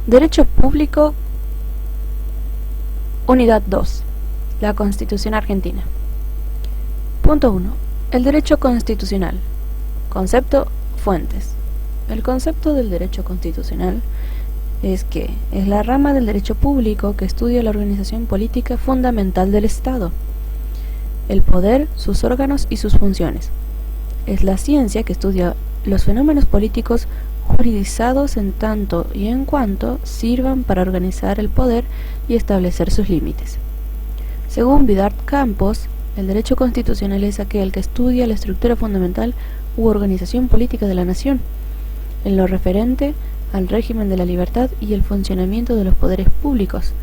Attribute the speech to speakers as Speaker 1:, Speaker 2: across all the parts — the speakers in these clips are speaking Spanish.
Speaker 1: Derecho Público, Unidad 2. La Constitución Argentina. Punto 1. El derecho constitucional. Concepto: fuentes. El concepto del derecho constitucional es que es la rama del derecho público que estudia la organización política fundamental del Estado, el poder, sus órganos y sus funciones. Es la ciencia que estudia los fenómenos políticos juridizados en tanto y en cuanto sirvan para organizar el poder y establecer sus límites. Según Vidart Campos, el derecho constitucional es aquel que estudia la estructura fundamental u organización política de la nación, en lo referente al régimen de la libertad y el funcionamiento de los poderes públicos,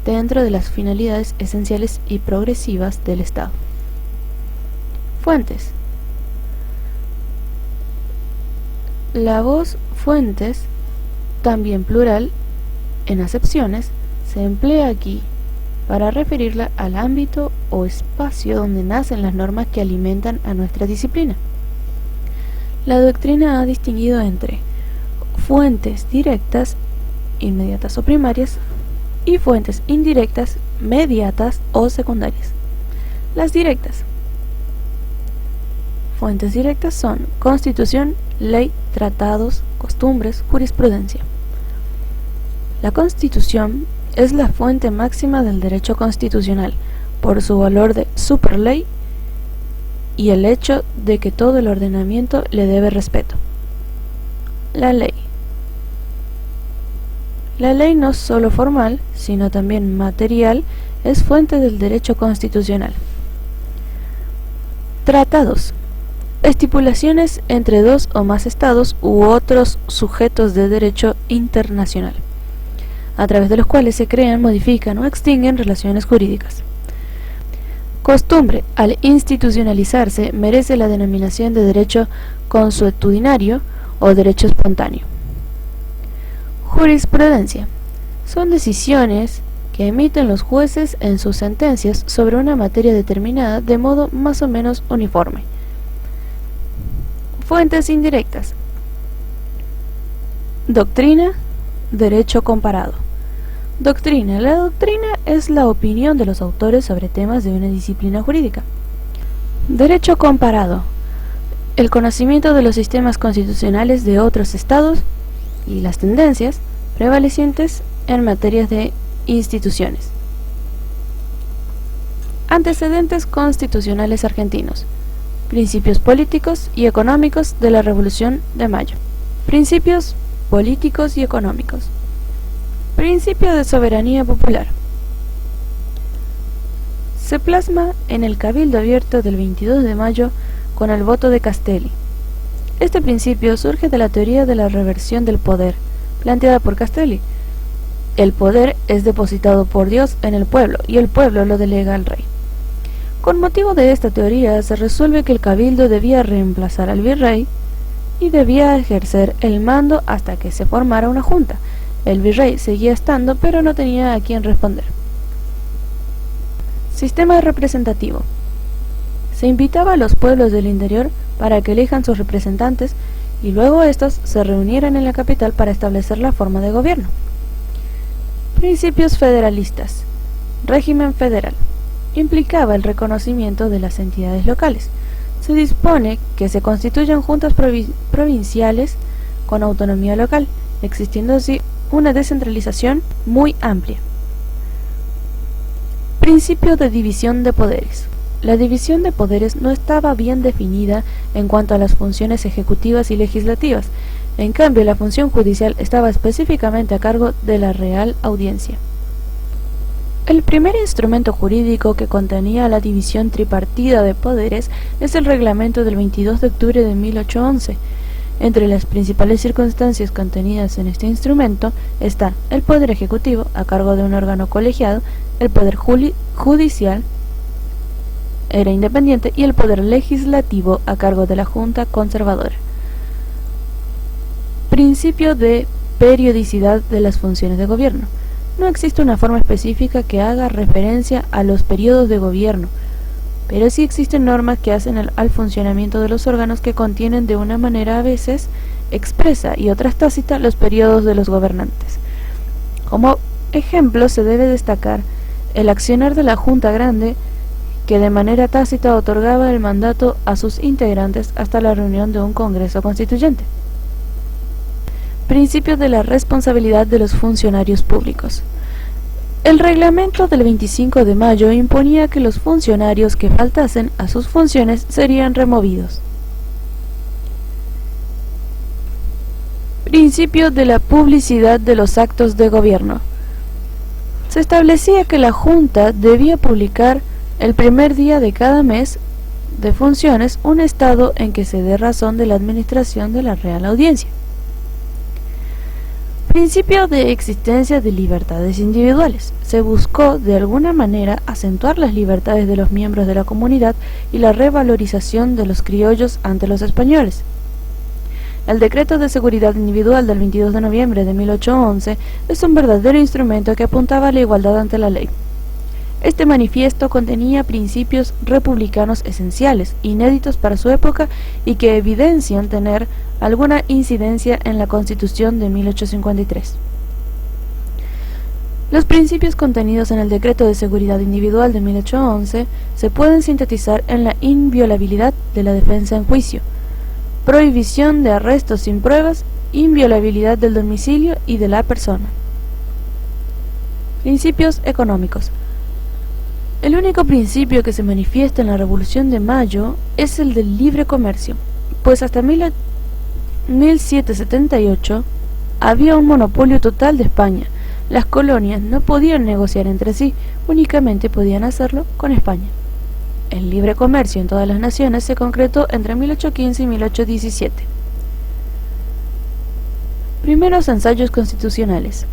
Speaker 1: dentro de las finalidades esenciales y progresivas del Estado. Fuentes. La voz fuentes, también plural, en acepciones, se emplea aquí para referirla al ámbito o espacio donde nacen las normas que alimentan a nuestra disciplina. La doctrina ha distinguido entre fuentes directas, inmediatas o primarias, y fuentes indirectas, mediatas o secundarias. Las directas. Fuentes directas son Constitución, ley, tratados, costumbres, jurisprudencia. La Constitución es la fuente máxima del derecho constitucional por su valor de superley y el hecho de que todo el ordenamiento le debe respeto. La ley. La ley no solo formal, sino también material, es fuente del derecho constitucional. Tratados. Estipulaciones entre dos o más estados u otros sujetos de derecho internacional, a través de los cuales se crean, modifican o extinguen relaciones jurídicas. Costumbre, al institucionalizarse, merece la denominación de derecho consuetudinario o derecho espontáneo. Jurisprudencia. Son decisiones que emiten los jueces en sus sentencias sobre una materia determinada de modo más o menos uniforme. Fuentes indirectas. Doctrina, derecho comparado. Doctrina. La doctrina es la opinión de los autores sobre temas de una disciplina jurídica. Derecho comparado. El conocimiento de los sistemas constitucionales de otros estados y las tendencias prevalecientes en materias de instituciones. Antecedentes constitucionales argentinos. Principios políticos y económicos de la Revolución de Mayo. Principios políticos y económicos. Principio de soberanía popular. Se plasma en el Cabildo Abierto del 22 de mayo con el voto de Castelli. Este principio surge de la teoría de la reversión del poder, planteada por Castelli. El poder es depositado por Dios en el pueblo y el pueblo lo delega al rey. Con motivo de esta teoría se resuelve que el cabildo debía reemplazar al virrey y debía ejercer el mando hasta que se formara una junta. El virrey seguía estando, pero no tenía a quién responder. Sistema representativo. Se invitaba a los pueblos del interior para que elijan sus representantes y luego estos se reunieran en la capital para establecer la forma de gobierno. Principios federalistas. Régimen federal. Implicaba el reconocimiento de las entidades locales. Se dispone que se constituyan juntas provinciales con autonomía local, existiendo así una descentralización muy amplia. Principio de división de poderes. La división de poderes no estaba bien definida en cuanto a las funciones ejecutivas y legislativas. En cambio, la función judicial estaba específicamente a cargo de la Real Audiencia. El primer instrumento jurídico que contenía la división tripartida de poderes es el reglamento del 22 de octubre de 1811. Entre las principales circunstancias contenidas en este instrumento está el poder ejecutivo, a cargo de un órgano colegiado, el poder judicial era independiente y el poder legislativo a cargo de la Junta Conservadora. Principio de periodicidad de las funciones de gobierno. No existe una forma específica que haga referencia a los periodos de gobierno, pero sí existen normas que hacen al funcionamiento de los órganos que contienen de una manera a veces expresa y otras tácita los periodos de los gobernantes. Como ejemplo se debe destacar el accionar de la Junta Grande, que de manera tácita otorgaba el mandato a sus integrantes hasta la reunión de un Congreso Constituyente. Principio de la responsabilidad de los funcionarios públicos. El reglamento del 25 de mayo imponía que los funcionarios que faltasen a sus funciones serían removidos. Principio de la publicidad de los actos de gobierno. Se establecía que la Junta debía publicar el primer día de cada mes de funciones un estado en que se dé razón de la administración de la Real Audiencia. Principio de existencia de libertades individuales. Se buscó de alguna manera acentuar las libertades de los miembros de la comunidad y la revalorización de los criollos ante los españoles. El Decreto de Seguridad Individual del 22 de noviembre de 1811 es un verdadero instrumento que apuntaba a la igualdad ante la ley. Este manifiesto contenía principios republicanos esenciales, inéditos para su época y que evidencian tener alguna incidencia en la Constitución de 1853. Los principios contenidos en el Decreto de Seguridad Individual de 1811 se pueden sintetizar en la inviolabilidad de la defensa en juicio, prohibición de arrestos sin pruebas, inviolabilidad del domicilio y de la persona. Principios económicos. El único principio que se manifiesta en la Revolución de Mayo es el del libre comercio, pues hasta 1778 había un monopolio total de España. Las colonias no podían negociar entre sí, únicamente podían hacerlo con España. El libre comercio en todas las naciones se concretó entre 1815 y 1817. Primeros ensayos constitucionales.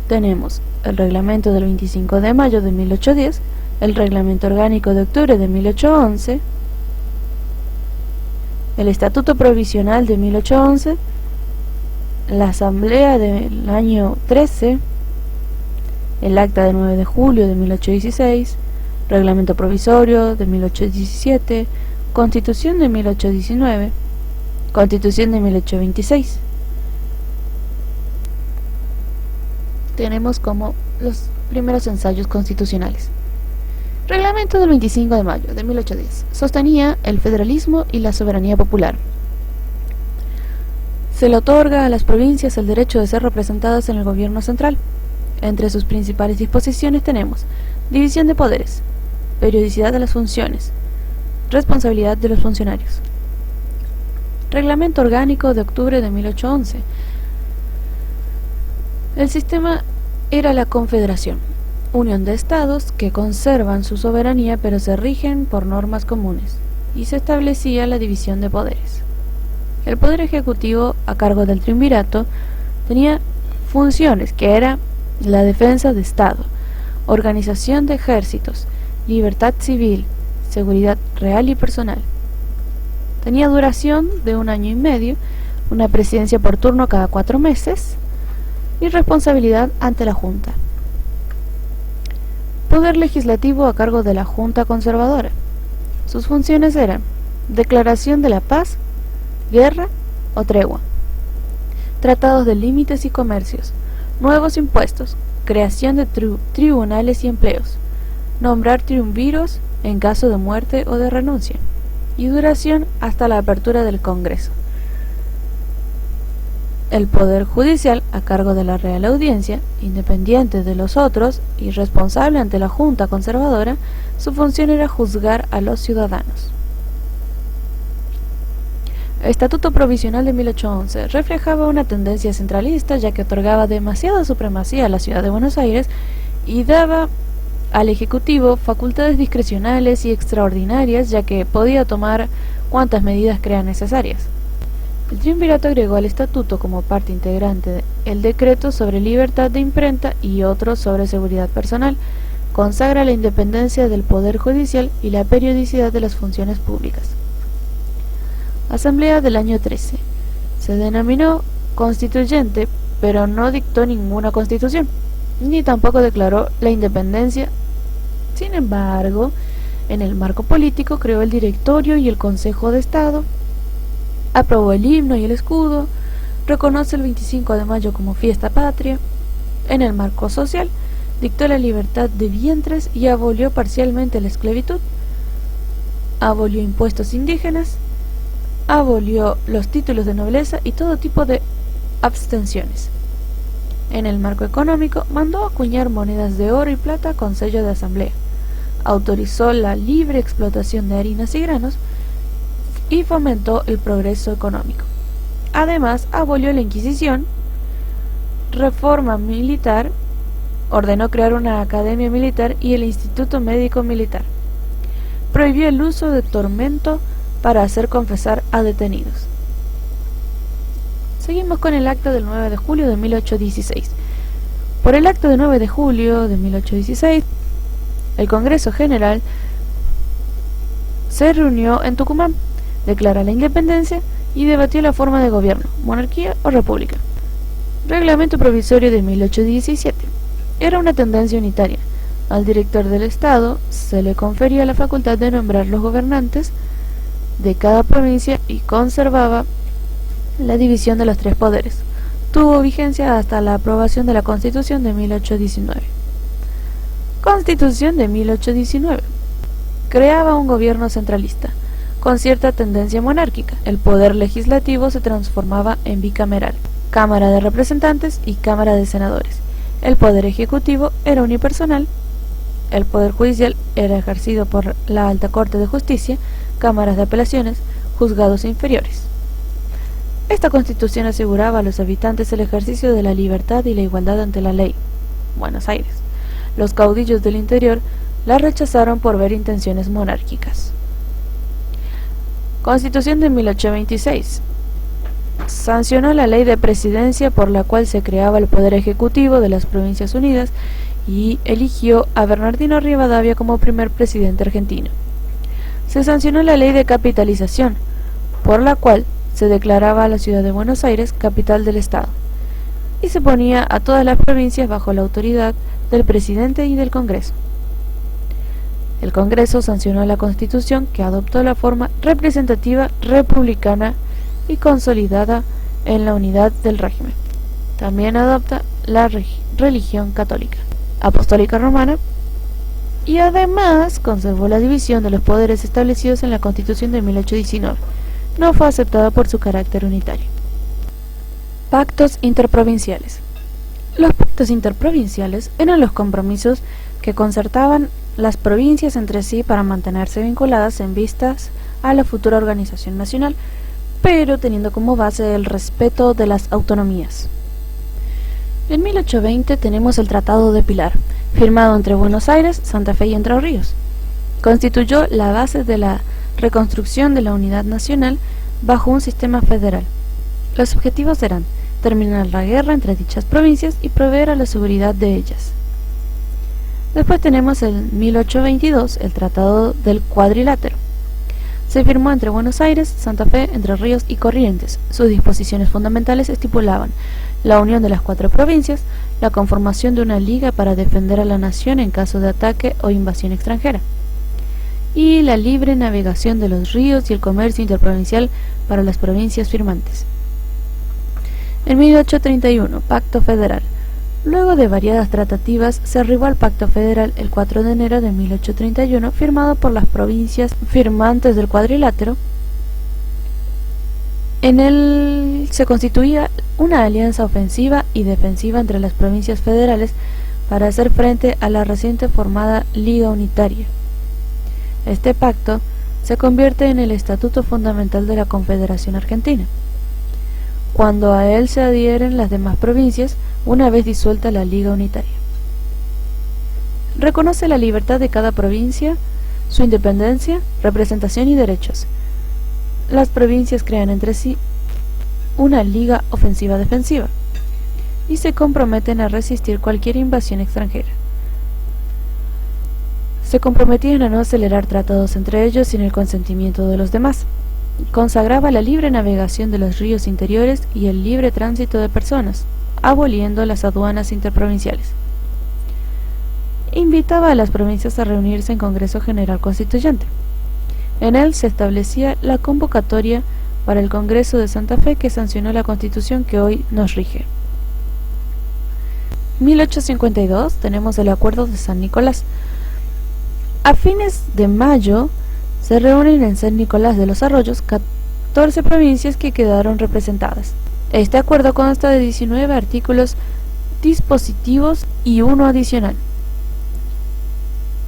Speaker 1: Tenemos el reglamento del 25 de mayo de 1810, el reglamento orgánico de octubre de 1811, el estatuto provisional de 1811, la asamblea del año 13, el acta del 9 de julio de 1816, reglamento provisorio de 1817, constitución de 1819, constitución de 1826. Tenemos como los primeros ensayos constitucionales. Reglamento del 25 de mayo de 1810 sostenía el federalismo y la soberanía popular. Se le otorga a las provincias el derecho de ser representadas en el gobierno central. Entre sus principales disposiciones tenemos división de poderes, periodicidad de las funciones, responsabilidad de los funcionarios. Reglamento orgánico de octubre de 1811. El sistema era la confederación, unión de estados que conservan su soberanía pero se rigen por normas comunes, y se establecía la división de poderes. El poder ejecutivo, a cargo del triunvirato, tenía funciones que era la defensa de Estado, organización de ejércitos, libertad civil, seguridad real y personal. Tenía duración de 1 año y medio, una presidencia por turno cada 4 meses y responsabilidad ante la Junta. Poder legislativo a cargo de la Junta Conservadora. Sus funciones eran declaración de la paz, guerra o tregua, tratados de límites y comercios, nuevos impuestos, creación de tribunales y empleos, nombrar triunviros en caso de muerte o de renuncia, y duración hasta la apertura del Congreso. El Poder Judicial, a cargo de la Real Audiencia, independiente de los otros y responsable ante la Junta Conservadora, su función era juzgar a los ciudadanos. El Estatuto Provisional de 1811 reflejaba una tendencia centralista, ya que otorgaba demasiada supremacía a la ciudad de Buenos Aires y daba al Ejecutivo facultades discrecionales y extraordinarias, ya que podía tomar cuantas medidas crea necesarias. El triunvirato agregó al estatuto como parte integrante el decreto sobre libertad de imprenta y otro sobre seguridad personal. Consagra la independencia del Poder Judicial y la periodicidad de las funciones públicas. Asamblea del año 13. Se denominó constituyente, pero no dictó ninguna constitución, ni tampoco declaró la independencia. Sin embargo, en el marco político creó el Directorio y el Consejo de Estado, aprobó el himno y el escudo, reconoce el 25 de mayo como fiesta patria, En el marco social, dictó la libertad de vientres y abolió parcialmente la esclavitud, abolió impuestos indígenas, abolió los títulos de nobleza y todo tipo de abstenciones. En el marco económico, mandó acuñar monedas de oro y plata con sello de asamblea, autorizó la libre explotación de harinas y granos y fomentó el progreso económico. Además, abolió la Inquisición, reforma militar, ordenó crear una academia militar y el Instituto Médico Militar. Prohibió el uso de tormento para hacer confesar a detenidos. Seguimos con el acta del 9 de julio de 1816. Por el acta del 9 de julio de 1816, el Congreso General se reunió en Tucumán, declara la independencia y debatió la forma de gobierno, monarquía o república. Reglamento provisorio de 1817. Era una tendencia unitaria. Al director del Estado se le confería la facultad de nombrar los gobernantes de cada provincia y conservaba la división de los tres poderes. Tuvo vigencia hasta la aprobación de la Constitución de 1819. Constitución de 1819. Creaba un gobierno centralista, con cierta tendencia monárquica. El poder legislativo se transformaba en bicameral, Cámara de Representantes y Cámara de Senadores. El poder ejecutivo era unipersonal. El poder judicial era ejercido por la Alta Corte de Justicia, cámaras de apelaciones, juzgados inferiores. Esta constitución aseguraba a los habitantes el ejercicio de la libertad y la igualdad ante la ley. Buenos Aires. Los caudillos del interior la rechazaron por ver intenciones monárquicas. Constitución de 1826. Sancionó la ley de presidencia por la cual se creaba el poder ejecutivo de las Provincias Unidas y eligió a Bernardino Rivadavia como primer presidente argentino. Se sancionó la ley de capitalización, por la cual se declaraba a la ciudad de Buenos Aires capital del Estado, y se ponía a todas las provincias bajo la autoridad del presidente y del Congreso. El Congreso sancionó la Constitución, que adoptó la forma representativa republicana y consolidada en la unidad del régimen. También adopta la religión católica, apostólica romana, y además conservó la división de los poderes establecidos en la Constitución de 1819. No fue aceptada por su carácter unitario. Pactos interprovinciales. Los pactos interprovinciales eran los compromisos que concertaban las provincias entre sí para mantenerse vinculadas en vistas a la futura organización nacional, pero teniendo como base el respeto de las autonomías. En 1820 tenemos el Tratado de Pilar, firmado entre Buenos Aires, Santa Fe y Entre Ríos. Constituyó la base de la reconstrucción de la unidad nacional bajo un sistema federal. Los objetivos eran terminar la guerra entre dichas provincias y proveer a la seguridad de ellas. Después tenemos en 1822 el Tratado del Cuadrilátero. Se firmó entre Buenos Aires, Santa Fe, Entre Ríos y Corrientes. Sus disposiciones fundamentales estipulaban la unión de las cuatro provincias, la conformación de una liga para defender a la nación en caso de ataque o invasión extranjera, y la libre navegación de los ríos y el comercio interprovincial para las provincias firmantes. En 1831, Pacto Federal. Luego de variadas tratativas, se arribó al Pacto Federal el 4 de enero de 1831, firmado por las provincias firmantes del Cuadrilátero. En él se constituía una alianza ofensiva y defensiva entre las provincias federales para hacer frente a la reciente formada Liga Unitaria. Este pacto se convierte en el estatuto fundamental de la Confederación Argentina, cuando a él se adhieren las demás provincias una vez disuelta la Liga Unitaria. Reconoce la libertad de cada provincia, su independencia, representación y derechos. Las provincias crean entre sí una liga ofensiva-defensiva y se comprometen a resistir cualquier invasión extranjera. Se comprometían a no acelerar tratados entre ellos sin el consentimiento de los demás. Consagraba la libre navegación de los ríos interiores y el libre tránsito de personas, aboliendo las aduanas interprovinciales. Invitaba a las provincias a reunirse en Congreso General Constituyente. En él se establecía la convocatoria para el Congreso de Santa Fe, que sancionó la Constitución que hoy nos rige. 1852 tenemos el Acuerdo de San Nicolás. A fines de mayo se reúnen en San Nicolás de los Arroyos 14 provincias que quedaron representadas. Este acuerdo consta de 19 artículos dispositivos y uno adicional.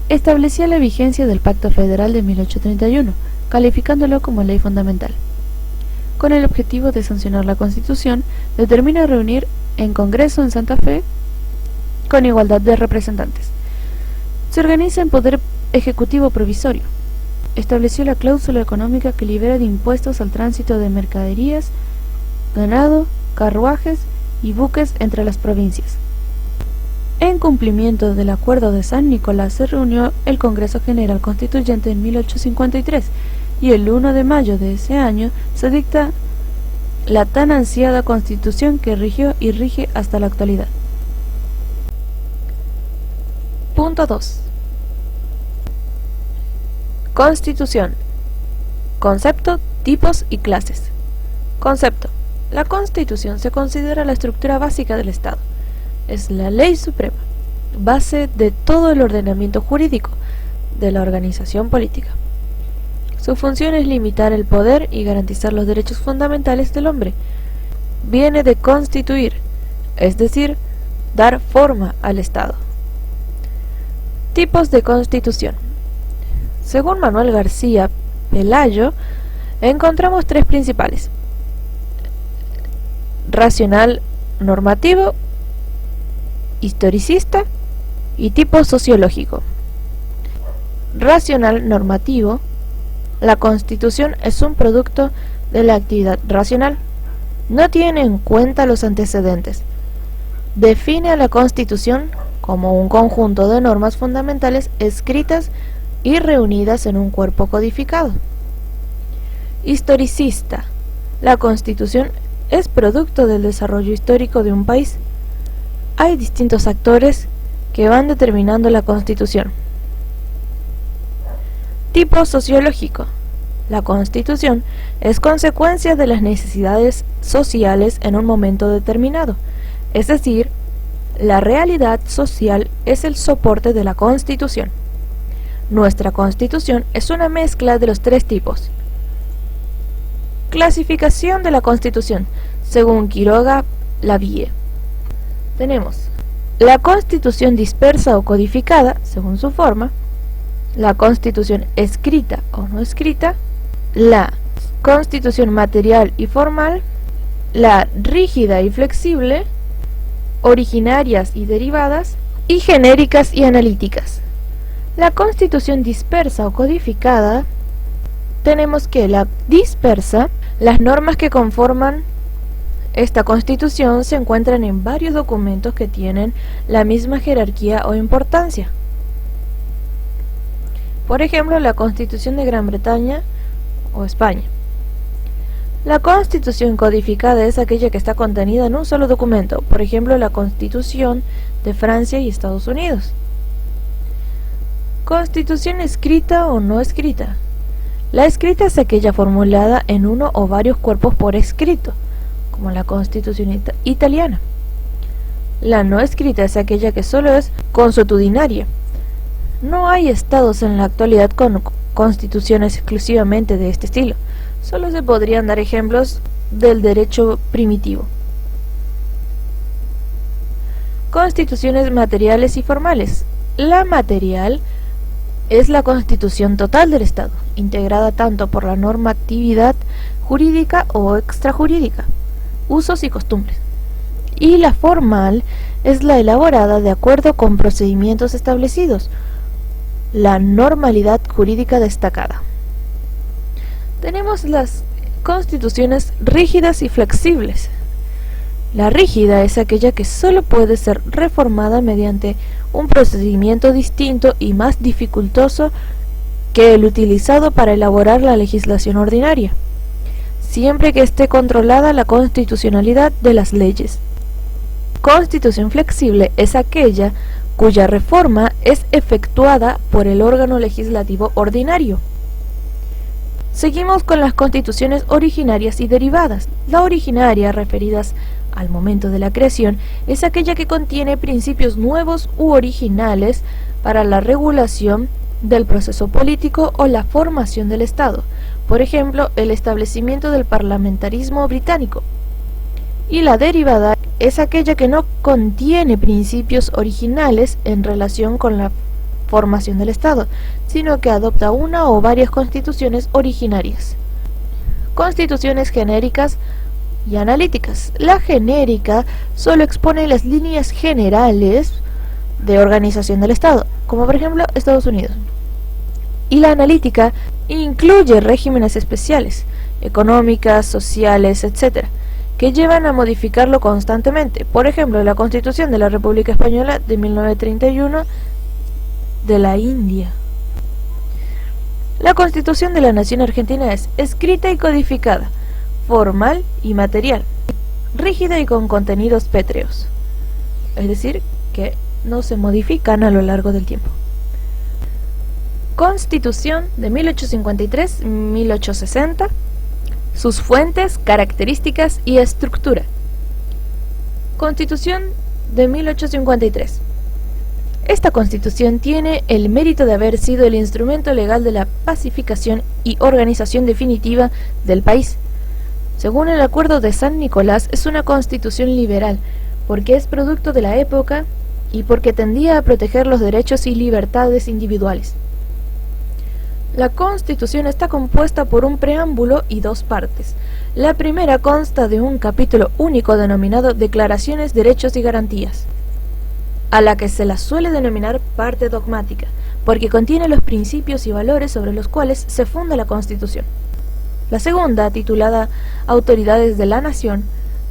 Speaker 1: Establecía la vigencia del Pacto Federal de 1831, calificándolo como ley fundamental. Con el objetivo de sancionar la Constitución, determina reunir en Congreso en Santa Fe con igualdad de representantes. Se organiza en Poder Ejecutivo Provisorio. Estableció la cláusula económica que libera de impuestos al tránsito de mercaderías, ganado, carruajes y buques entre las provincias. En cumplimiento del Acuerdo de San Nicolás se reunió el Congreso General Constituyente en 1853 y el 1 de mayo de ese año se dicta la tan ansiada Constitución que rigió y rige hasta la actualidad. Punto 2. Constitución. Concepto, tipos y clases. Concepto. La Constitución se considera la estructura básica del Estado. Es la ley suprema, base de todo el ordenamiento jurídico de la organización política. Su función es limitar el poder y garantizar los derechos fundamentales del hombre. Viene de constituir, es decir, dar forma al Estado. Tipos de Constitución. Según Manuel García Pelayo, encontramos tres principales: racional, normativo, historicista y tipo sociológico. Racional normativo. La Constitución es un producto de la actividad racional. No tiene en cuenta los antecedentes. Define a la Constitución como un conjunto de normas fundamentales escritas y reunidas en un cuerpo codificado. Historicista. La Constitución es producto del desarrollo histórico de un país. Hay distintos actores que van determinando la Constitución. Tipo sociológico. La Constitución es consecuencia de las necesidades sociales en un momento determinado, es decir, la realidad social es el soporte de la Constitución. Nuestra Constitución es una mezcla de los tres tipos. Clasificación de la Constitución, según Quiroga Lavie. Tenemos la Constitución dispersa o codificada, según su forma, la Constitución escrita o no escrita, la Constitución material y formal, la rígida y flexible, originarias y derivadas, y genéricas y analíticas. La Constitución dispersa o codificada, tenemos que la dispersa, las normas que conforman esta Constitución se encuentran en varios documentos que tienen la misma jerarquía o importancia. Por ejemplo, la Constitución de Gran Bretaña o España. La Constitución codificada es aquella que está contenida en un solo documento, por ejemplo, la Constitución de Francia y Estados Unidos. Constitución escrita o no escrita. La escrita es aquella formulada en uno o varios cuerpos por escrito, como la Constitución italiana. La no escrita es aquella que solo es consuetudinaria. No hay estados en la actualidad con constituciones exclusivamente de este estilo. Solo se podrían dar ejemplos del derecho primitivo. Constituciones materiales y formales. La material es la constitución total del Estado, integrada tanto por la normatividad jurídica o extrajurídica, usos y costumbres. Y la formal es la elaborada de acuerdo con procedimientos establecidos, la normalidad jurídica destacada. Tenemos las constituciones rígidas y flexibles. La rígida es aquella que solo puede ser reformada mediante un procedimiento distinto y más dificultoso que el utilizado para elaborar la legislación ordinaria, siempre que esté controlada la constitucionalidad de las leyes. Constitución flexible es aquella cuya reforma es efectuada por el órgano legislativo ordinario, Seguimos con las constituciones originarias y derivadas. La originaria, referidas al momento de la creación, es aquella que contiene principios nuevos u originales para la regulación del proceso político o la formación del Estado. Por ejemplo, el establecimiento del parlamentarismo británico. Y la derivada es aquella que no contiene principios originales en relación con la formación del Estado, sino que adopta una o varias constituciones originarias. Constituciones genéricas y analíticas. La genérica solo expone las líneas generales de organización del Estado, como por ejemplo Estados Unidos. Y la analítica incluye regímenes especiales, económicas, sociales, etc., que llevan a modificarlo constantemente. Por ejemplo, la Constitución de la República Española de 1931 de la India. La Constitución de la Nación Argentina es escrita y codificada, formal y material, rígida y con contenidos pétreos, es decir, que no se modifican a lo largo del tiempo. Constitución de 1853-1860, sus fuentes, características y estructura. Constitución de 1853. Esta Constitución tiene el mérito de haber sido el instrumento legal de la pacificación y organización definitiva del país. Según el Acuerdo de San Nicolás, es una Constitución liberal, porque es producto de la época y porque tendía a proteger los derechos y libertades individuales. La Constitución está compuesta por un preámbulo y dos partes. La primera consta de un capítulo único denominado Declaraciones, Derechos y Garantías, a la que se la suele denominar parte dogmática, porque contiene los principios y valores sobre los cuales se funda la Constitución. La segunda, titulada Autoridades de la Nación,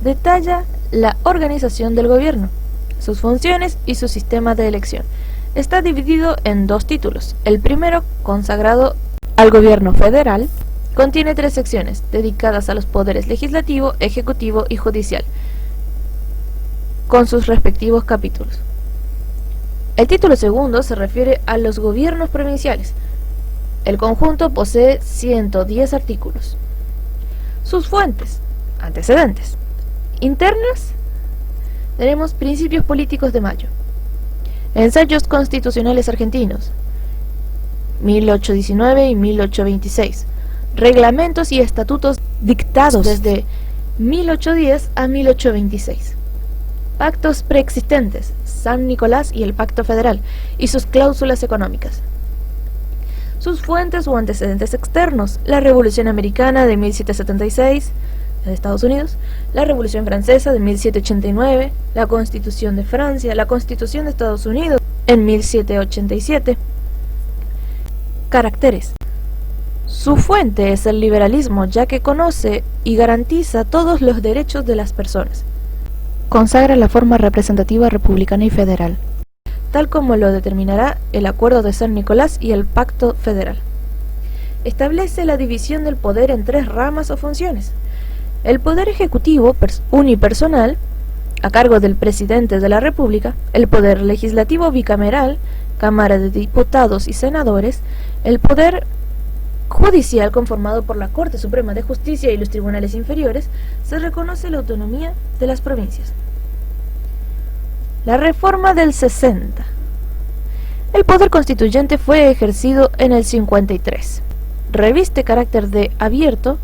Speaker 1: detalla la organización del gobierno, sus funciones y su sistema de elección. Está dividido en dos títulos. El primero, consagrado al gobierno federal, contiene 3 secciones dedicadas a los poderes legislativo, ejecutivo y judicial, con sus respectivos capítulos. El título segundo se refiere a los gobiernos provinciales. El conjunto posee 110 artículos. Sus fuentes, antecedentes. Internas, tenemos Principios Políticos de Mayo. Ensayos Constitucionales Argentinos, 1819 y 1826. Reglamentos y estatutos dictados desde 1810 a 1826. Pactos preexistentes, San Nicolás y el Pacto Federal, y sus cláusulas económicas. Sus fuentes o antecedentes externos, la Revolución Americana de 1776, de Estados Unidos, la Revolución Francesa de 1789, la Constitución de Francia, la Constitución de Estados Unidos en 1787. Caracteres. Su fuente es el liberalismo, ya que conoce y garantiza todos los derechos de las personas. Consagra la forma representativa republicana y federal, tal como lo determinará el Acuerdo de San Nicolás y el Pacto Federal. Establece la división del poder en 3 ramas o funciones. El poder ejecutivo unipersonal, a cargo del presidente de la República; el poder legislativo bicameral, Cámara de Diputados y Senadores; el poder judicial, conformado por la Corte Suprema de Justicia y los tribunales inferiores. Se reconoce la autonomía de las provincias. La reforma del 60. El poder constituyente fue ejercido en el 53. Reviste carácter de abierto,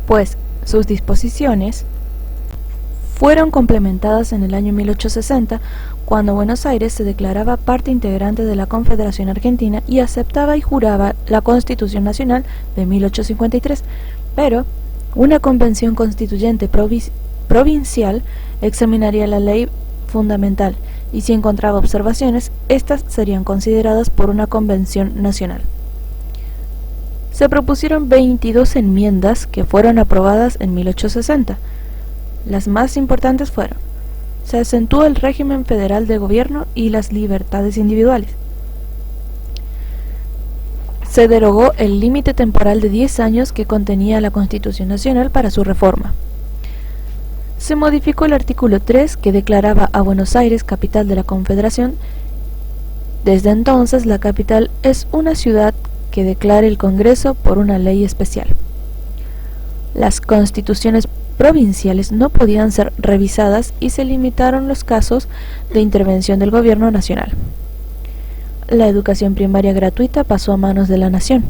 Speaker 1: pues sus disposiciones fueron complementadas en el año 1860, cuando Buenos Aires se declaraba parte integrante de la Confederación Argentina y aceptaba y juraba la Constitución Nacional de 1853, pero una convención constituyente provincial examinaría la ley fundamental, y si encontraba observaciones, estas serían consideradas por una convención nacional. Se propusieron 22 enmiendas que fueron aprobadas en 1860. Las más importantes fueron: se acentuó el régimen federal de gobierno y las libertades individuales. Se derogó el límite temporal de 10 años que contenía la Constitución Nacional para su reforma. Se modificó el artículo 3, que declaraba a Buenos Aires capital de la Confederación. Desde entonces, la capital es una ciudad que declare el Congreso por una ley especial. Las constituciones provinciales no podían ser revisadas y se limitaron los casos de intervención del gobierno nacional. La educación primaria gratuita pasó a manos de la nación.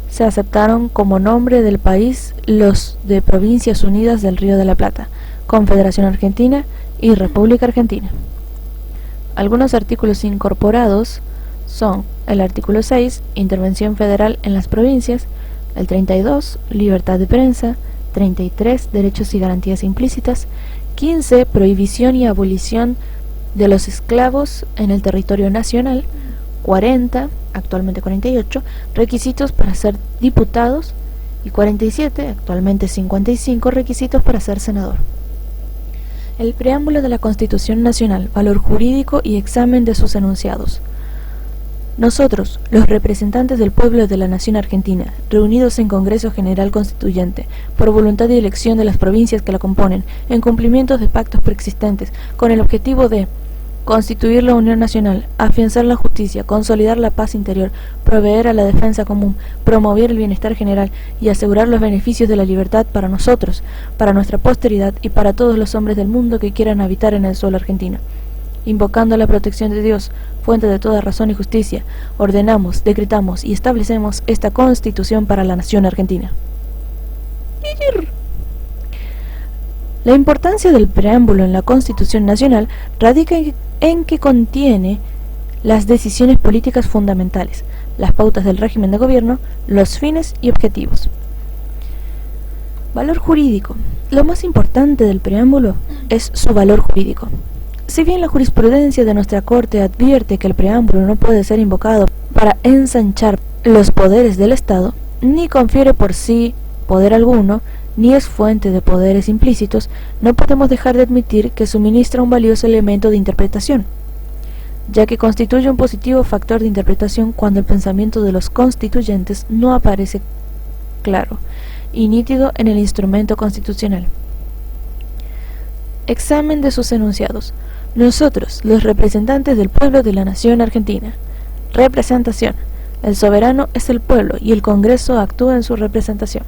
Speaker 1: Se aceptaron como nombre del país los de Provincias Unidas del Río de la Plata, Confederación Argentina y República Argentina. Algunos artículos incorporados son el artículo 6, Intervención Federal en las provincias, el 32, Libertad de prensa, 33, Derechos y garantías implícitas, 15, Prohibición y abolición de los esclavos en el territorio nacional, 40, actualmente 48, Requisitos para ser diputados, y 47, actualmente 55, Requisitos para ser senador. El preámbulo de la Constitución Nacional, valor jurídico y examen de sus enunciados. Nosotros, los representantes del pueblo de la Nación Argentina, reunidos en Congreso General Constituyente, por voluntad y elección de las provincias que la componen, en cumplimiento de pactos preexistentes, con el objetivo de constituir la Unión Nacional, afianzar la justicia, consolidar la paz interior, proveer a la defensa común, promover el bienestar general y asegurar los beneficios de la libertad para nosotros, para nuestra posteridad y para todos los hombres del mundo que quieran habitar en el suelo argentino. Invocando la protección de Dios, fuente de toda razón y justicia, ordenamos, decretamos y establecemos esta Constitución para la Nación Argentina. La importancia del preámbulo en la Constitución Nacional radica en que contiene las decisiones políticas fundamentales, las pautas del régimen de gobierno, los fines y objetivos. Valor jurídico. Lo más importante del preámbulo es su valor jurídico. Si bien la jurisprudencia de nuestra Corte advierte que el preámbulo no puede ser invocado para ensanchar los poderes del Estado, ni confiere por sí poder alguno, ni es fuente de poderes implícitos, no podemos dejar de admitir que suministra un valioso elemento de interpretación, ya que constituye un positivo factor de interpretación cuando el pensamiento de los constituyentes no aparece claro y nítido en el instrumento constitucional. Examen de sus enunciados. Nosotros, los representantes del pueblo de la Nación Argentina. Representación. El soberano es el pueblo y el Congreso actúa en su representación.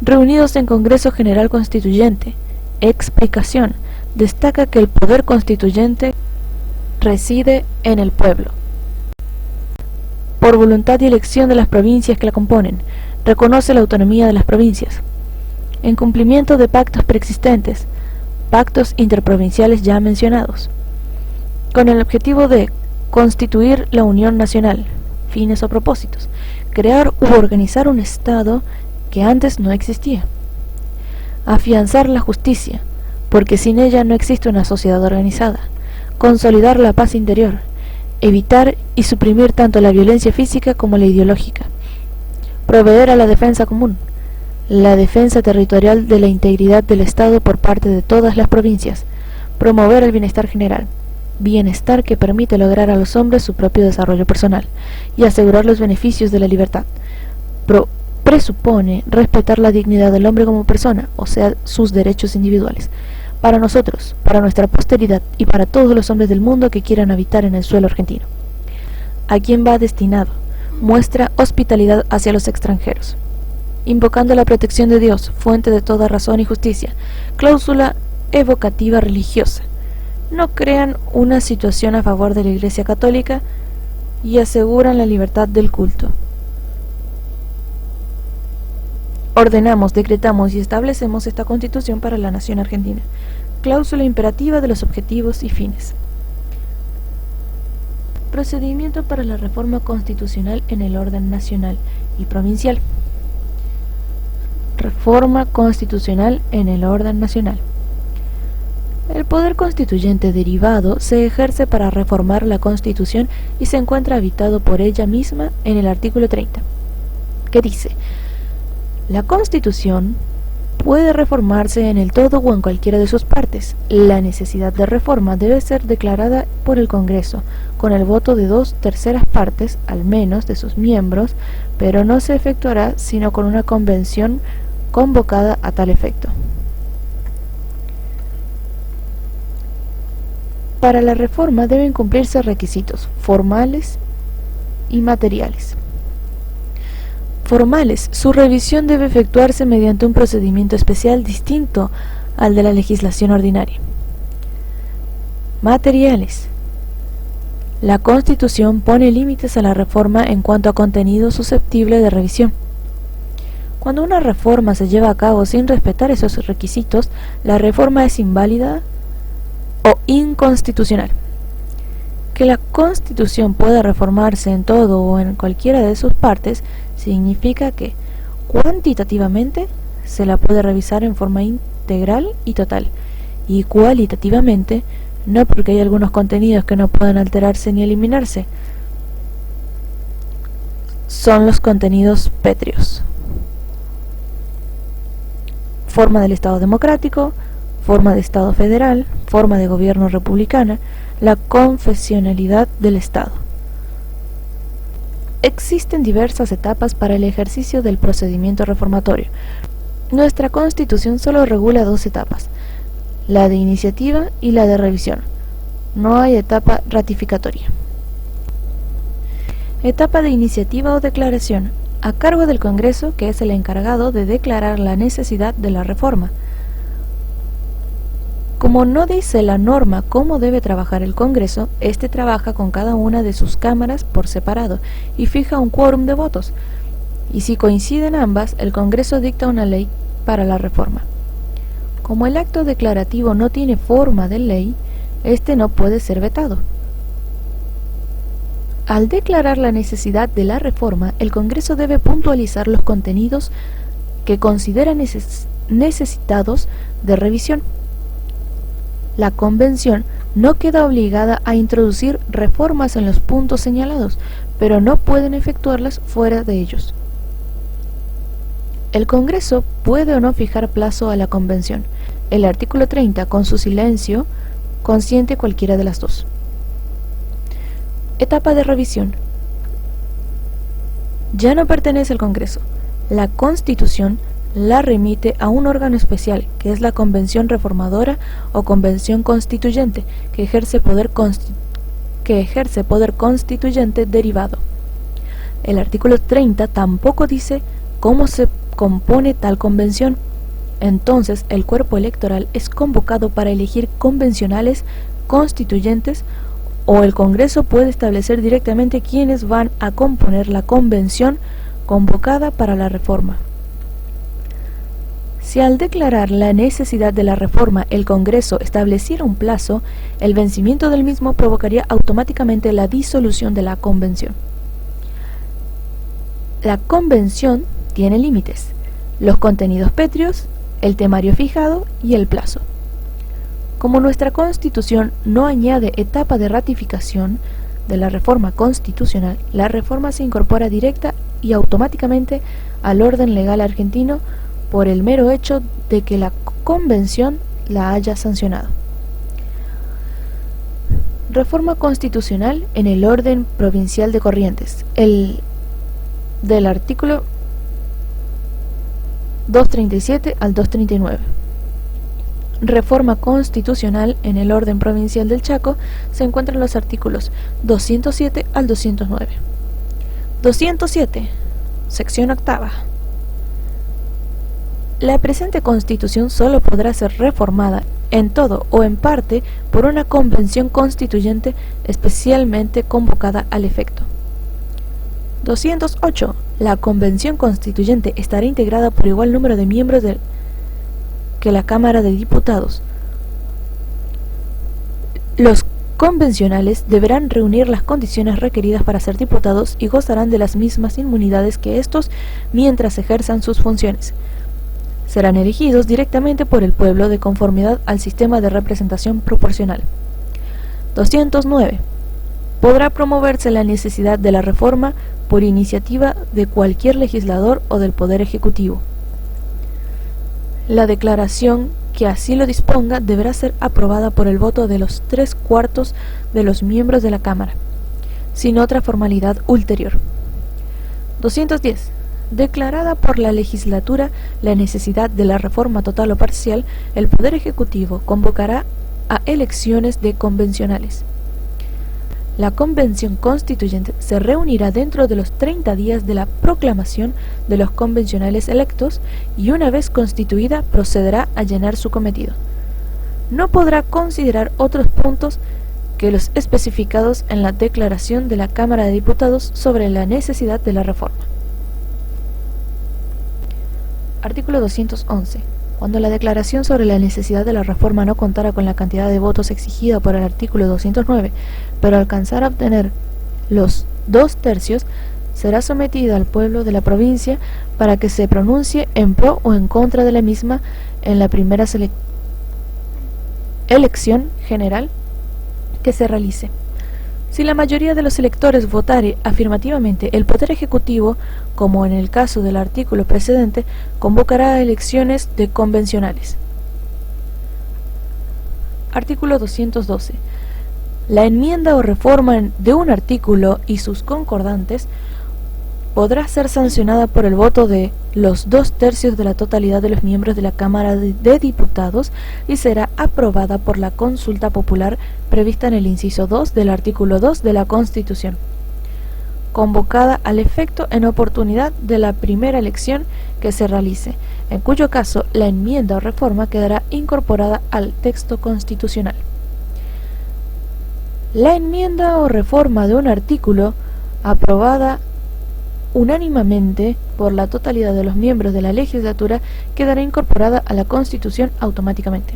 Speaker 1: Reunidos en Congreso General Constituyente. Explicación. Destaca que el poder constituyente reside en el pueblo. Por voluntad y elección de las provincias que la componen, reconoce la autonomía de las provincias. En cumplimiento de pactos preexistentes, pactos interprovinciales ya mencionados, con el objetivo de constituir la Unión Nacional, fines o propósitos, crear u organizar un Estado que antes no existía, afianzar la justicia, porque sin ella no existe una sociedad organizada, consolidar la paz interior, evitar y suprimir tanto la violencia física como la ideológica, proveer a la defensa común, la defensa territorial de la integridad del Estado por parte de todas las provincias, promover el bienestar general, bienestar que permite lograr a los hombres su propio desarrollo personal y asegurar los beneficios de la libertad. Presupone respetar la dignidad del hombre como persona, o sea, sus derechos individuales, para nosotros, para nuestra posteridad y para todos los hombres del mundo que quieran habitar en el suelo argentino. ¿A quién va destinado? Muestra hospitalidad hacia los extranjeros. Invocando la protección de Dios, fuente de toda razón y justicia. Cláusula evocativa religiosa. No crean una situación a favor de la Iglesia Católica y aseguran la libertad del culto. Ordenamos, decretamos y establecemos esta Constitución para la Nación Argentina. Cláusula imperativa de los objetivos y fines. Procedimiento para la reforma constitucional en el orden nacional y provincial. Reforma constitucional en el orden nacional. El poder constituyente derivado se ejerce para reformar la Constitución y se encuentra habitado por ella misma en el artículo 30, que dice: la Constitución puede reformarse en el todo o en cualquiera de sus partes. La necesidad de reforma debe ser declarada por el Congreso, con el voto de 2/3 partes, al menos, de sus miembros, pero no se efectuará sino con una convención convocada a tal efecto. Para la reforma deben cumplirse requisitos formales y materiales. Formales, su revisión debe efectuarse mediante un procedimiento especial distinto al de la legislación ordinaria. Materiales. La Constitución pone límites a la reforma en cuanto a contenido susceptible de revisión. Cuando una reforma se lleva a cabo sin respetar esos requisitos, la reforma es inválida o inconstitucional. Que la Constitución pueda reformarse en todo o en cualquiera de sus partes significa que, cuantitativamente, se la puede revisar en forma integral y total, y cualitativamente, no, porque hay algunos contenidos que no pueden alterarse ni eliminarse. Son los contenidos pétreos. Forma del Estado democrático, forma de Estado federal, forma de gobierno republicana, la confesionalidad del Estado. Existen diversas etapas para el ejercicio del procedimiento reformatorio. Nuestra Constitución solo regula 2 etapas, la de iniciativa y la de revisión. No hay etapa ratificatoria. Etapa de iniciativa o declaración, a cargo del Congreso, que es el encargado de declarar la necesidad de la reforma. Como no dice la norma cómo debe trabajar el Congreso, este trabaja con cada una de sus cámaras por separado y fija un quórum de votos, y si coinciden ambas, el Congreso dicta una ley para la reforma. Como el acto declarativo no tiene forma de ley, este no puede ser vetado. Al declarar la necesidad de la reforma, el Congreso debe puntualizar los contenidos que considera necesitados de revisión. La Convención no queda obligada a introducir reformas en los puntos señalados, pero no pueden efectuarlas fuera de ellos. El Congreso puede o no fijar plazo a la Convención. El artículo 30, con su silencio, consiente cualquiera de las dos. Etapa de revisión. Ya no pertenece al Congreso. La Constitución la remite a un órgano especial, que es la Convención Reformadora o Convención Constituyente, que ejerce poder constituyente derivado. El artículo 30 tampoco dice cómo se compone tal convención. Entonces, el cuerpo electoral es convocado para elegir convencionales constituyentes, o el Congreso puede establecer directamente quiénes van a componer la convención convocada para la reforma. Si al declarar la necesidad de la reforma el Congreso estableciera un plazo, el vencimiento del mismo provocaría automáticamente la disolución de la convención. La convención tiene límites: los contenidos pétreos, el temario fijado y el plazo. Como nuestra Constitución no añade etapa de ratificación de la reforma constitucional, la reforma se incorpora directa y automáticamente al orden legal argentino por el mero hecho de que la Convención la haya sancionado. Reforma constitucional en el orden provincial de Corrientes. Del artículo 237 al 239. Reforma constitucional en el orden provincial del Chaco se encuentran los artículos 207 al 209. 207. Sección octava. La presente Constitución solo podrá ser reformada en todo o en parte por una convención constituyente especialmente convocada al efecto. 208. La convención constituyente estará integrada por igual número de miembros que la Cámara de Diputados. Los convencionales deberán reunir las condiciones requeridas para ser diputados y gozarán de las mismas inmunidades que estos mientras ejerzan sus funciones. Serán elegidos directamente por el pueblo de conformidad al sistema de representación proporcional. 209. Podrá promoverse la necesidad de la reforma por iniciativa de cualquier legislador o del Poder Ejecutivo. La declaración que así lo disponga deberá ser aprobada por el voto de los 3/4 de los miembros de la Cámara, sin otra formalidad ulterior. 210. Declarada por la legislatura la necesidad de la reforma total o parcial, el Poder Ejecutivo convocará a elecciones de convencionales. La Convención Constituyente se reunirá dentro de los 30 días de la proclamación de los convencionales electos y una vez constituida procederá a llenar su cometido. No podrá considerar otros puntos que los especificados en la Declaración de la Cámara de Diputados sobre la necesidad de la reforma. Artículo 211. Cuando la declaración sobre la necesidad de la reforma no contara con la cantidad de votos exigida por el artículo 209, pero alcanzara a obtener los 2/3, será sometida al pueblo de la provincia para que se pronuncie en pro o en contra de la misma en la primera elección general que se realice. Si la mayoría de los electores votare afirmativamente, el Poder Ejecutivo, como en el caso del artículo precedente, convocará elecciones de convencionales. Artículo 212. La enmienda o reforma de un artículo y sus concordantes podrá ser sancionada por el voto de los 2/3 de la totalidad de los miembros de la Cámara de Diputados y será aprobada por la consulta popular prevista en el inciso 2 del artículo 2 de la Constitución, convocada al efecto en oportunidad de la primera elección que se realice, en cuyo caso la enmienda o reforma quedará incorporada al texto constitucional. La enmienda o reforma de un artículo aprobada unánimemente por la totalidad de los miembros de la legislatura quedará incorporada a la Constitución automáticamente.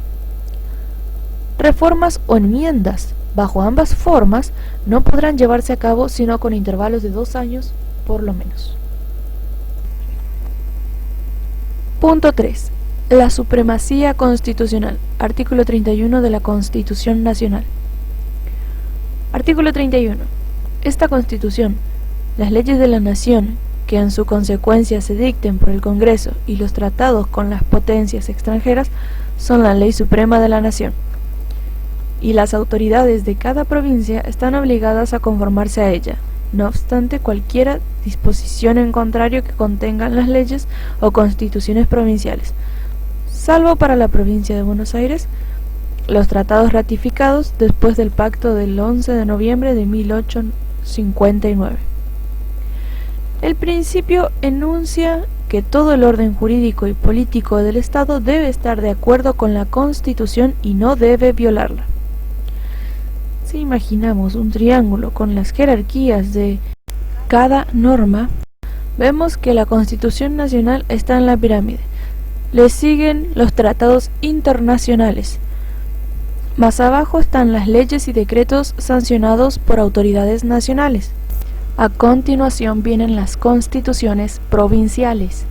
Speaker 1: Reformas o enmiendas bajo ambas formas no podrán llevarse a cabo sino con intervalos de 2 años por lo menos. Punto 3. La supremacía constitucional. Artículo 31 de la Constitución Nacional. Artículo 31. Esta Constitución, las leyes de la nación, que en su consecuencia se dicten por el Congreso, y los tratados con las potencias extranjeras son la ley suprema de la nación, y las autoridades de cada provincia están obligadas a conformarse a ella, no obstante cualquiera disposición en contrario que contengan las leyes o constituciones provinciales, salvo para la provincia de Buenos Aires, los tratados ratificados después del pacto del 11 de noviembre de 1859. El principio enuncia que todo el orden jurídico y político del Estado debe estar de acuerdo con la Constitución y no debe violarla. Si imaginamos un triángulo con las jerarquías de cada norma, vemos que la Constitución Nacional está en la pirámide. Le siguen los tratados internacionales. Más abajo están las leyes y decretos sancionados por autoridades nacionales. A continuación vienen las constituciones provinciales.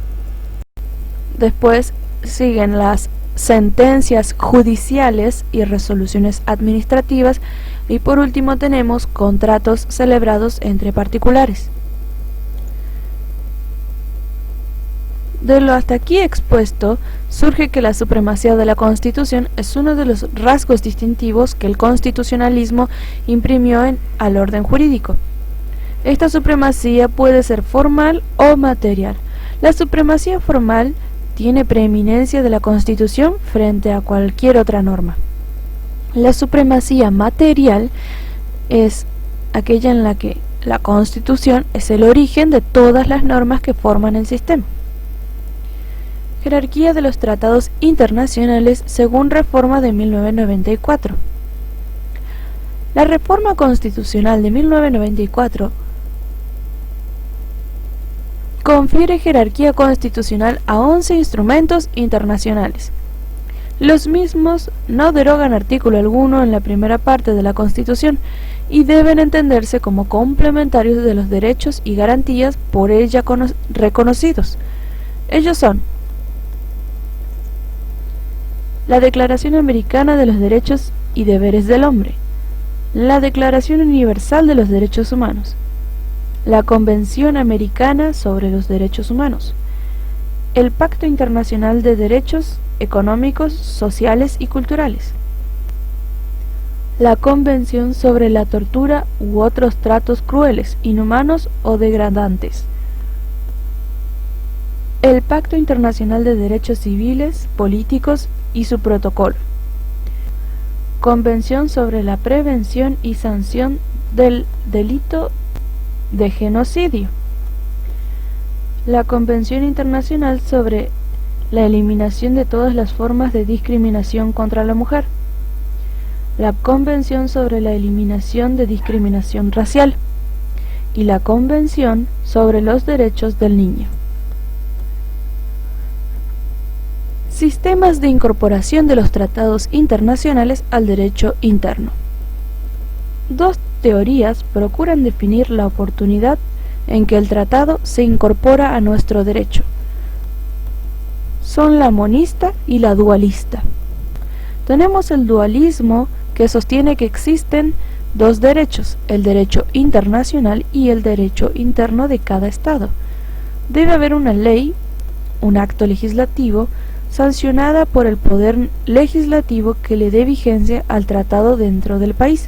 Speaker 1: Después siguen las sentencias judiciales y resoluciones administrativas y por último tenemos contratos celebrados entre particulares. De lo hasta aquí expuesto, surge que la supremacía de la Constitución es uno de los rasgos distintivos que el constitucionalismo imprimió al orden jurídico. Esta supremacía puede ser formal o material. La supremacía formal tiene preeminencia de la Constitución frente a cualquier otra norma. La supremacía material es aquella en la que la Constitución es el origen de todas las normas que forman el sistema. Jerarquía de los tratados internacionales según reforma de 1994. La reforma constitucional de 1994 confiere jerarquía constitucional a 11 instrumentos internacionales. Los mismos no derogan artículo alguno en la primera parte de la Constitución y deben entenderse como complementarios de los derechos y garantías por ella reconocidos. Ellos son la Declaración Americana de los Derechos y Deberes del Hombre, la Declaración Universal de los Derechos Humanos, la Convención Americana sobre los Derechos Humanos, el Pacto Internacional de Derechos Económicos, Sociales y Culturales, la Convención sobre la Tortura u otros tratos crueles, inhumanos o degradantes, el Pacto Internacional de Derechos Civiles, Políticos y su protocolo, Convención sobre la Prevención y Sanción del delito de genocidio. La Convención Internacional sobre la eliminación de todas las formas de discriminación contra la mujer. La Convención sobre la eliminación de discriminación racial. Y la Convención sobre los derechos del niño. Sistemas de incorporación de los tratados internacionales al derecho interno. Dos teorías procuran definir la oportunidad en que el tratado se incorpora a nuestro derecho. Son la monista y la dualista. Tenemos el dualismo, que sostiene que existen dos derechos, el derecho internacional y el derecho interno de cada Estado. Debe haber una ley, un acto legislativo, sancionada por el poder legislativo que le dé vigencia al tratado dentro del país.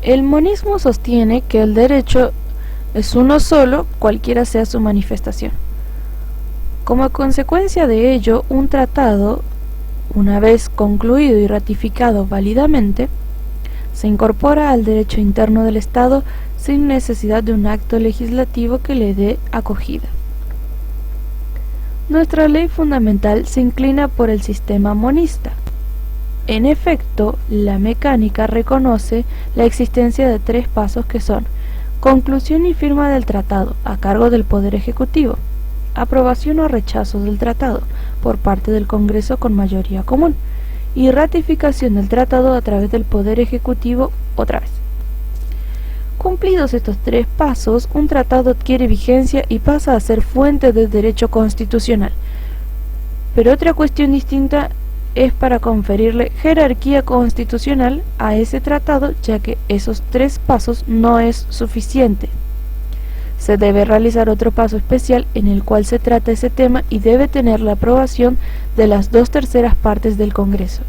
Speaker 1: El monismo sostiene que el derecho es uno solo, cualquiera sea su manifestación. Como consecuencia de ello, un tratado, una vez concluido y ratificado válidamente, se incorpora al derecho interno del Estado sin necesidad de un acto legislativo que le dé acogida. Nuestra ley fundamental se inclina por el sistema monista. En efecto, la mecánica reconoce la existencia de tres pasos que son: conclusión y firma del tratado a cargo del Poder Ejecutivo, aprobación o rechazo del tratado por parte del Congreso con mayoría común, y ratificación del tratado a través del Poder Ejecutivo otra vez. Cumplidos estos tres pasos, un tratado adquiere vigencia y pasa a ser fuente del derecho constitucional. Pero otra cuestión distinta es para conferirle jerarquía constitucional a ese tratado, ya que esos tres pasos no es suficiente. Se debe realizar otro paso especial en el cual se trata ese tema y debe tener la aprobación de las 2/3 partes del Congreso.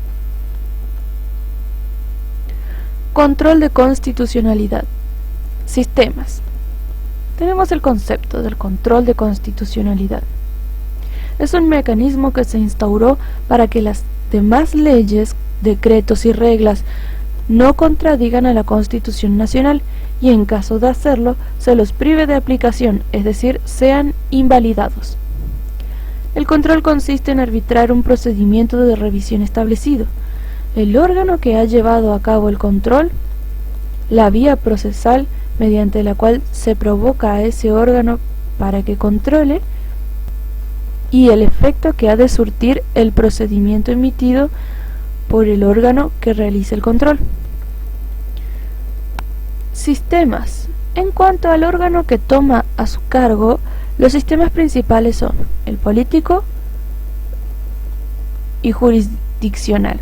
Speaker 1: Control de constitucionalidad. Sistemas. Tenemos el concepto del control de constitucionalidad. Es un mecanismo que se instauró para que las demás leyes, decretos y reglas no contradigan a la Constitución Nacional y en caso de hacerlo se los prive de aplicación, es decir, sean invalidados. El control consiste en arbitrar un procedimiento de revisión establecido. El órgano que ha llevado a cabo el control, la vía procesal mediante la cual se provoca a ese órgano para que controle, y el efecto que ha de surtir el procedimiento emitido por el órgano que realiza el control. Sistemas. En cuanto al órgano que toma a su cargo, los sistemas principales son el político y jurisdiccional.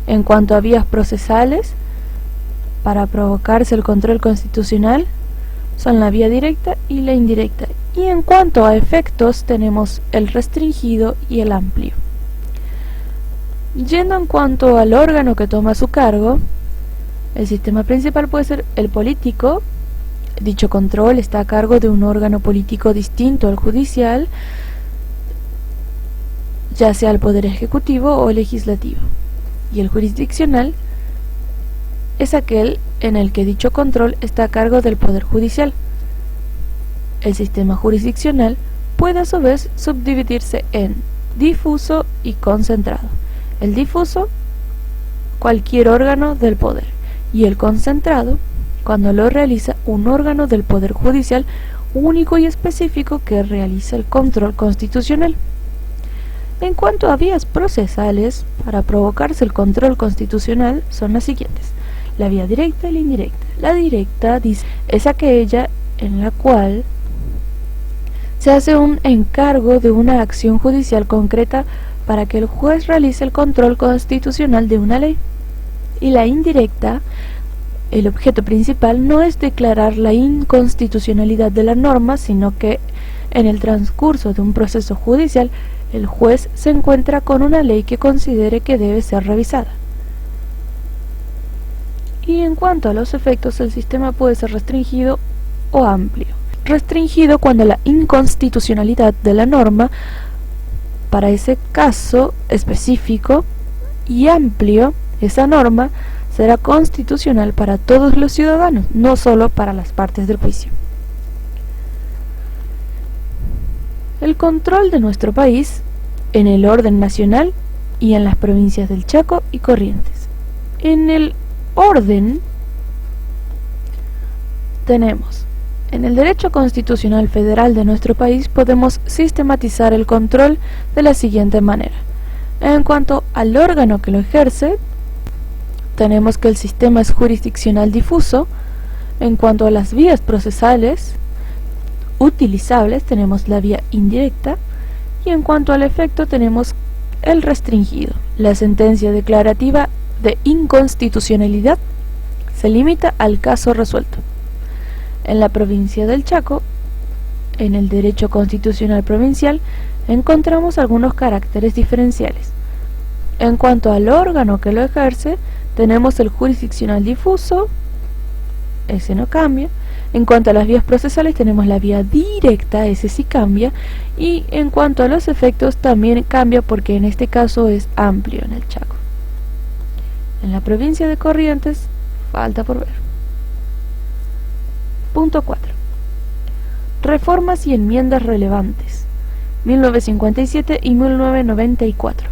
Speaker 1: En cuanto a vías procesales, para provocarse el control constitucional, son la vía directa y la indirecta. Y en cuanto a efectos, tenemos el restringido y el amplio. Yendo en cuanto al órgano que toma a su cargo, el sistema principal puede ser el político. Dicho control está a cargo de un órgano político distinto al judicial, ya sea el Poder Ejecutivo o Legislativo. Y el jurisdiccional es aquel en el que dicho control está a cargo del Poder Judicial. El sistema jurisdiccional puede a su vez subdividirse en difuso y concentrado. El difuso, cualquier órgano del poder, y el concentrado, cuando lo realiza un órgano del Poder Judicial único y específico que realiza el control constitucional. En cuanto a vías procesales, para provocarse el control constitucional son las siguientes: la vía directa y la indirecta. La directa es aquella en la cual se hace un encargo de una acción judicial concreta para que el juez realice el control constitucional de una ley. Y la indirecta, el objeto principal no es declarar la inconstitucionalidad de la norma, sino que en el transcurso de un proceso judicial el juez se encuentra con una ley que considere que debe ser revisada. Y en cuanto a los efectos, el sistema puede ser restringido o amplio. Restringido cuando la inconstitucionalidad de la norma para ese caso específico, y amplio, esa norma será constitucional para todos los ciudadanos, no solo para las partes del juicio. El control de nuestro país en el orden nacional y en las provincias del Chaco y Corrientes. En el orden tenemos, en el derecho constitucional federal de nuestro país podemos sistematizar el control de la siguiente manera. En cuanto al órgano que lo ejerce, tenemos que el sistema es jurisdiccional difuso. En cuanto a las vías procesales utilizables, tenemos la vía indirecta, y en cuanto al efecto tenemos el restringido. La sentencia declarativa de inconstitucionalidad se limita al caso resuelto. En la provincia del Chaco, en el derecho constitucional provincial, encontramos algunos caracteres diferenciales. En cuanto al órgano que lo ejerce, tenemos el jurisdiccional difuso, ese no cambia. En cuanto a las vías procesales tenemos la vía directa, ese sí cambia, y en cuanto a los efectos también cambia porque en este caso es amplio en el Chaco. En la provincia de Corrientes falta por ver. Punto 4. Reformas y enmiendas relevantes 1957 y 1994.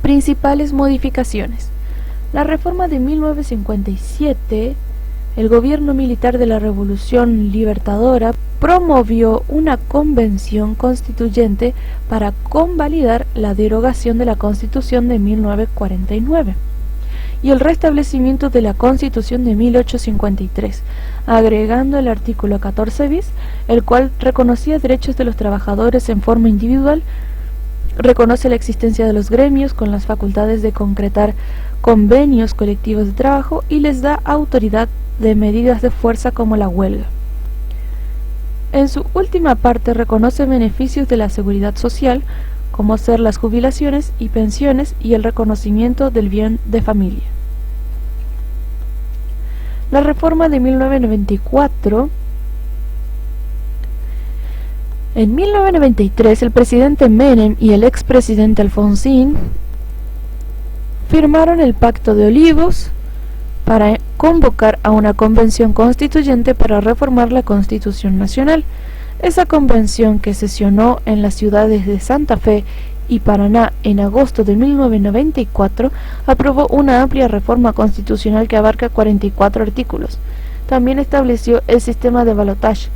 Speaker 1: Principales modificaciones. La reforma de 1957, el gobierno militar de la Revolución Libertadora promovió una convención constituyente para convalidar la derogación de la Constitución de 1949 y el restablecimiento de la Constitución de 1853, agregando el artículo 14 bis, el cual reconocía derechos de los trabajadores en forma individual, reconoce la existencia de los gremios con las facultades de concretar convenios colectivos de trabajo y les da autoridad de medidas de fuerza como la huelga. En su última parte reconoce beneficios de la seguridad social, como ser las jubilaciones y pensiones y el reconocimiento del bien de familia. La reforma de 1994. En 1993 el presidente Menem y el expresidente Alfonsín firmaron el Pacto de Olivos para convocar a una convención constituyente para reformar la Constitución Nacional. Esa convención, que sesionó en las ciudades de Santa Fe y Paraná en agosto de 1994, aprobó una amplia reforma constitucional que abarca 44 artículos. También estableció el sistema de balotaje,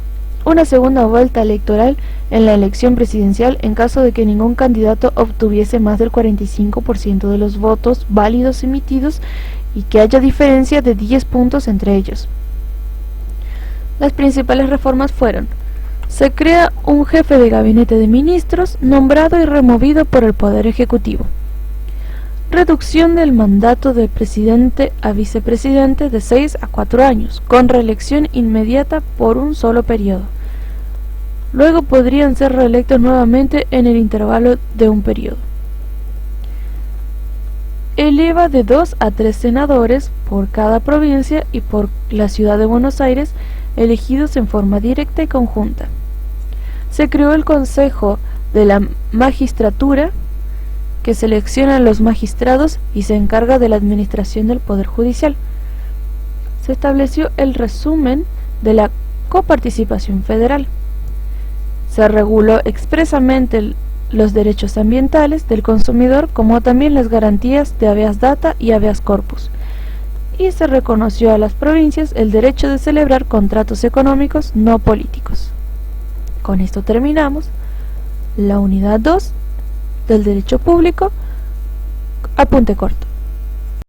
Speaker 1: una segunda vuelta electoral en la elección presidencial en caso de que ningún candidato obtuviese más del 45% de los votos válidos emitidos y que haya diferencia de 10 puntos entre ellos. Las principales reformas fueron: se crea un jefe de gabinete de ministros nombrado y removido por el Poder Ejecutivo. Reducción del mandato del presidente a vicepresidente de 6 a 4 años, con reelección inmediata por un solo periodo. Luego podrían ser reelectos nuevamente en el intervalo de un periodo. Eleva de 2 a 3 senadores por cada provincia y por la ciudad de Buenos Aires, elegidos en forma directa y conjunta. Se creó el Consejo de la Magistratura, que selecciona a los magistrados y se encarga de la administración del Poder Judicial. Se estableció el resumen de la coparticipación federal. Se reguló expresamente los derechos ambientales del consumidor, como también las garantías de habeas data y habeas corpus. Y se reconoció a las provincias el derecho de celebrar contratos económicos no políticos. Con esto terminamos la unidad 2 del derecho público. Apunte corto.